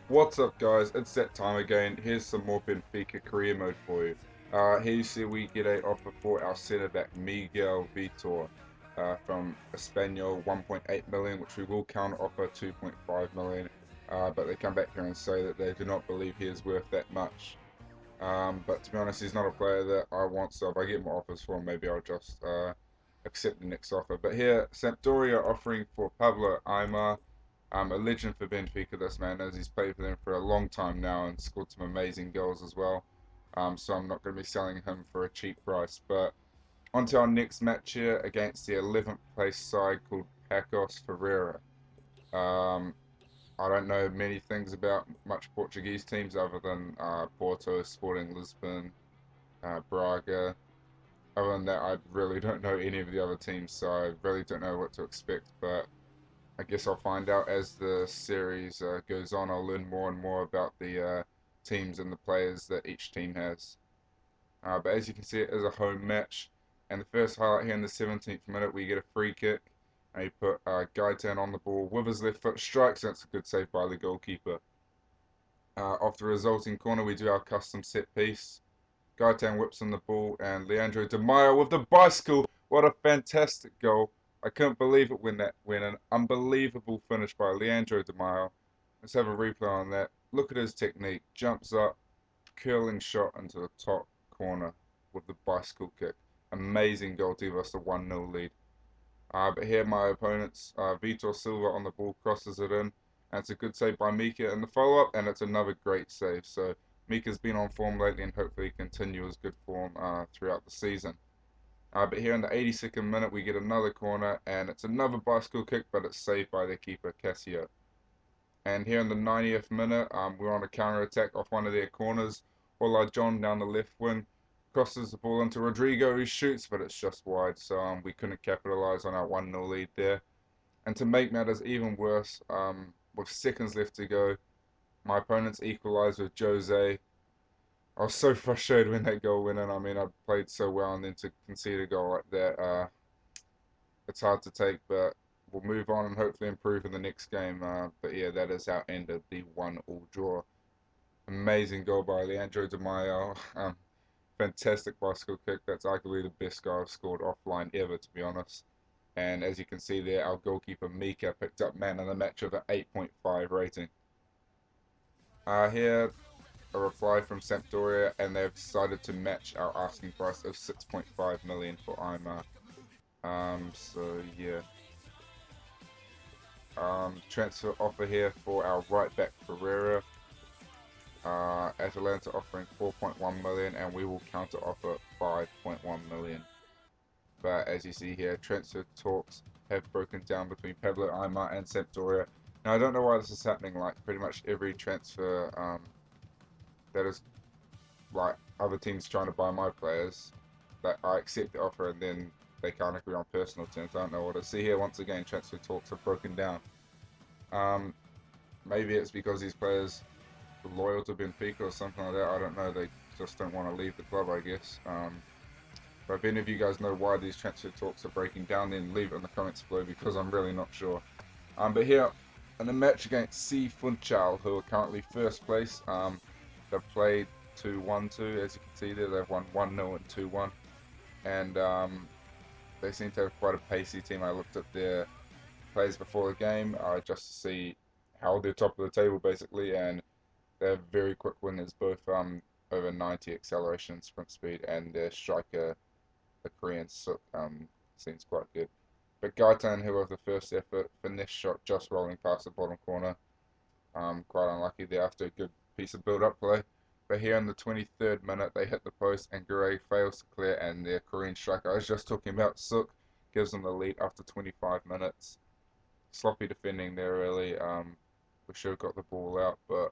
What's up, guys? It's that time again. Here's some more Benfica career mode for you. Here you see we get a offer for our centre back Miguel Vitor from Espanyol, 1.8 million, which we will counter offer 2.5 million. But they come back here and say that they do not believe he is worth that much. But to be honest, he's not a player that I want. So if I get more offers for him, maybe I'll just accept the next offer. But here, Sampdoria offering for Pablo Aimar. A legend for Benfica, this man is. He's played for them for a long time now and scored some amazing goals as well. So I'm not going to be selling him for a cheap price. But on to our next match here against the 11th place side called Pacos Ferreira. Um, I don't know many things about much Portuguese teams other than Porto, Sporting Lisbon, Braga. Other than that, I really don't know any of the other teams, so I really don't know what to expect. But I guess I'll find out as the series goes on. I'll learn more and more about the teams and the players that each team has. But as you can see, it is a home match. And the first highlight here in the 17th minute, we get a free kick. And he put Gaitan on the ball with his left foot, strikes, and it's a good save by the goalkeeper. Off the resulting corner, we do our custom set piece. Gaitan whips on the ball, and Leandro Di Maio with the bicycle. What a fantastic goal. I couldn't believe it when an unbelievable finish by Leandro Di Maio. Let's have a replay on that. Look at his technique. Jumps up, curling shot into the top corner with the bicycle kick. Amazing goal to give us a 1-0 lead. But here my opponents, Vitor Silva on the ball, crosses it in. And it's a good save by Mika in the follow-up, and it's another great save. So Mika's been on form lately and hopefully continue his good form throughout the season. But here in the 82nd minute, we get another corner, and it's another bicycle kick, but it's saved by the keeper, Casio. And here in the 90th minute, we're on a counter-attack off one of their corners. Ola John down the left wing crosses the ball into Rodrigo, who shoots, but it's just wide, so we couldn't capitalise on our 1-0 lead there. And to make matters even worse, with seconds left to go, my opponents equalised with Jose. I was so frustrated when that goal went in. I mean, I played so well, and then to concede a goal like that, it's hard to take, but we'll move on and hopefully improve in the next game. But yeah, that is how ended the 1-1 draw. Amazing goal by Leandro Di Maio. Fantastic bicycle kick. That's arguably the best goal I've scored offline ever, to be honest. And as you can see there, our goalkeeper Mika picked up man of the match with an 8.5 rating. Here, a reply from Sampdoria, and they've decided to match our asking price of 6.5 million for Aimar. So yeah. Transfer offer here for our right back Ferreira. Atalanta offering 4.1 million, and we will counter offer 5.1 million. But as you see here, transfer talks have broken down between Pablo Aimar and Sampdoria. Now I don't know why this is happening. Like pretty much every transfer that is like other teams trying to buy my players, that I accept the offer and then they can't agree on personal terms. I don't know what to see here. Once again, transfer talks have broken down. Maybe it's because these players are loyal to Benfica or something like that. I don't know. They just don't want to leave the club, I guess. But if any of you guys know why these transfer talks are breaking down, then leave it in the comments below because I'm really not sure. But here, in a match against C Funchal, who are currently first place, they've played 2-1-2, as you can see there. They've won 1-0 and 2-1. And they seem to have quite a pacey team. I looked at their plays before the game just to see how they're top of the table, basically. And they're very quick winners, both over 90 acceleration and sprint speed. And their striker, the Korean Suk, seems quite good. But Gaitan, who was the first effort, finesse shot just rolling past the bottom corner. Quite unlucky there after a good piece of build-up play. But here in the 23rd minute, they hit the post and Gray fails to clear, and their Korean striker I was just talking about, Suk, gives them the lead after 25 minutes. Sloppy defending there, really. We should have got the ball out, but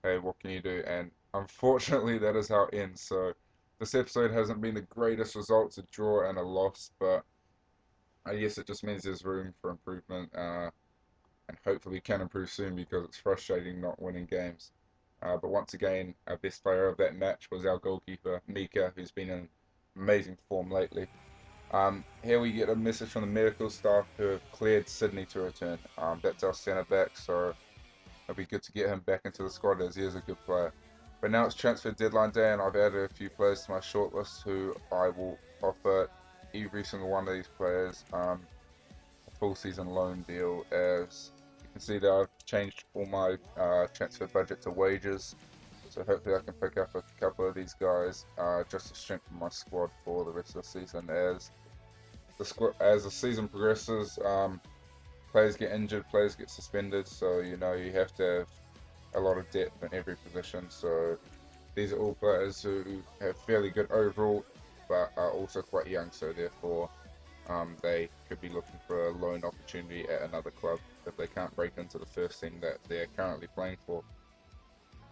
hey, what can you do? And unfortunately, that is how it ends. So this episode hasn't been the greatest results, a draw and a loss, but I guess it just means there's room for improvement, and hopefully we can improve soon because it's frustrating not winning games. But once again, our best player of that match was our goalkeeper, Mika, who's been in amazing form lately. Here we get a message from the medical staff who have cleared Sydney to return. That's our centre back, so it'll be good to get him back into the squad as he is a good player. But now it's transfer deadline day, and I've added a few players to my shortlist who I will offer every single one of these players a full season loan deal. As you can see that I've changed all my transfer budget to wages, so hopefully I can pick up a couple of these guys just to strengthen my squad for the rest of the season. As the season progresses, players get injured, players get suspended, so you have to have a lot of depth in every position. So these are all players who have fairly good overall, but are also quite young, so therefore they could be looking for a loan opportunity at another club if they can't break into the first team that they're currently playing for.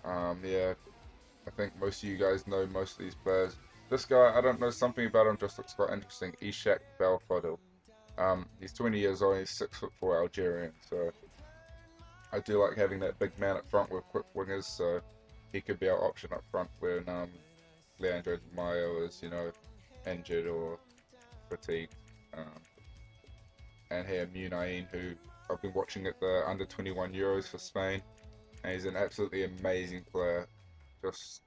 Yeah, I think most of you guys know most of these players. This guy, I don't know, something about him just looks quite interesting. Ishak Belfodil. He's 20 years old, he's 6'4" Algerian, so I do like having that big man up front with quick wingers, so he could be our option up front when Leandro Mayo is, injured or fatigued. And here Munain, who I've been watching at the under 21 Euros for Spain, and he's an absolutely amazing player, just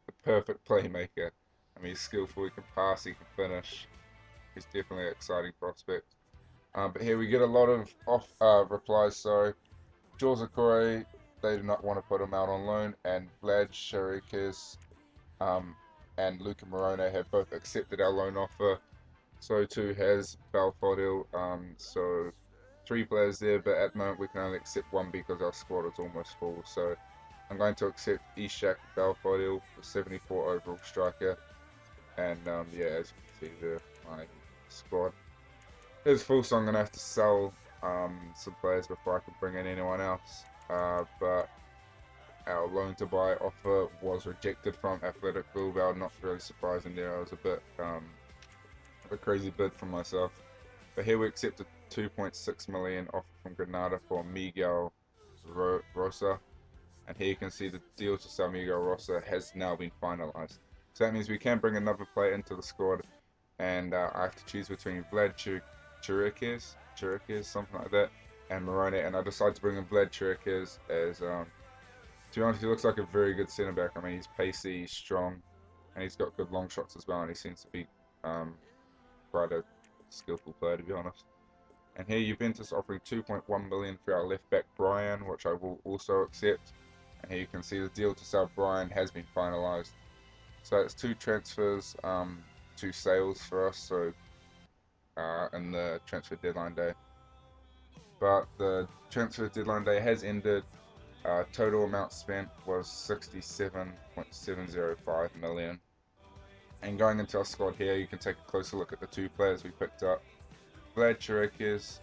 a perfect playmaker. I mean, he's skillful, he can pass, he can finish. He's definitely an exciting prospect. But here we get a lot of replies. So Jules Okore, they do not want to put him out on loan, and Vlad Sharikis and Luca Morone have both accepted our loan offer. So too has Balfodil. So 3 players there, but at the moment we can only accept 1 because our squad is almost full. So I'm going to accept Ishak Balfodil, the 74 overall striker. And yeah, as you can see there, my squad is full, so I'm going to have to sell some players before I can bring in anyone else. But our loan to buy offer was rejected from Athletic Bilbao. Not really surprising there. I was a bit a crazy bid from myself. But here we accepted 2.6 million offer from Granada for Miguel Rosa. And here you can see the deal to sell Miguel Rosa has now been finalised. So that means we can bring another player into the squad, and I have to choose between Vlad Chiriquez, something like that, and Morone. And I decided to bring in Vlad Chiriquez as, to be honest, he looks like a very good centre back. I mean, he's pacey, he's strong, and he's got good long shots as well. And he seems to be quite a skillful player, to be honest. And here Juventus offering 2.1 million for our left back Brian, which I will also accept. And here you can see the deal to sell Brian has been finalised. So it's 2 transfers, 2 sales for us. So in the transfer deadline day. But the transfer deadline day has ended. Total amount spent was 67.705 million. And going into our squad here, you can take a closer look at the 2 players we picked up. Vlad Chiriquez,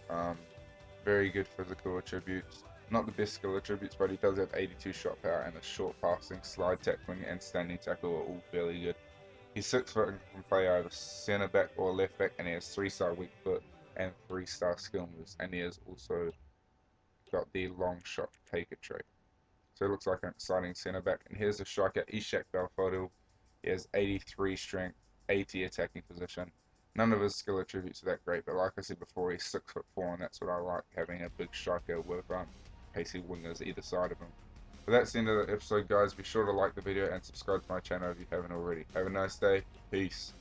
very good physical attributes. Not the best skill attributes, but he does have 82 shot power, and his short passing, slide tackling, and standing tackle are all fairly good. He's 6 foot and can play either centre back or left back, and he has 3-star weak foot and 3-star skill moves, and he has also got the long shot taker trait. So it looks like an exciting centre back. And here's the striker Ishak Balfodil. He has 83 strength, 80 attacking position. None of his skill attributes are that great, but like I said before, he's 6'4", and that's what I like, having a big striker with pacey wingers either side of him. But that's the end of the episode, guys. Be sure to like the video and subscribe to my channel if you haven't already. Have a nice day. Peace.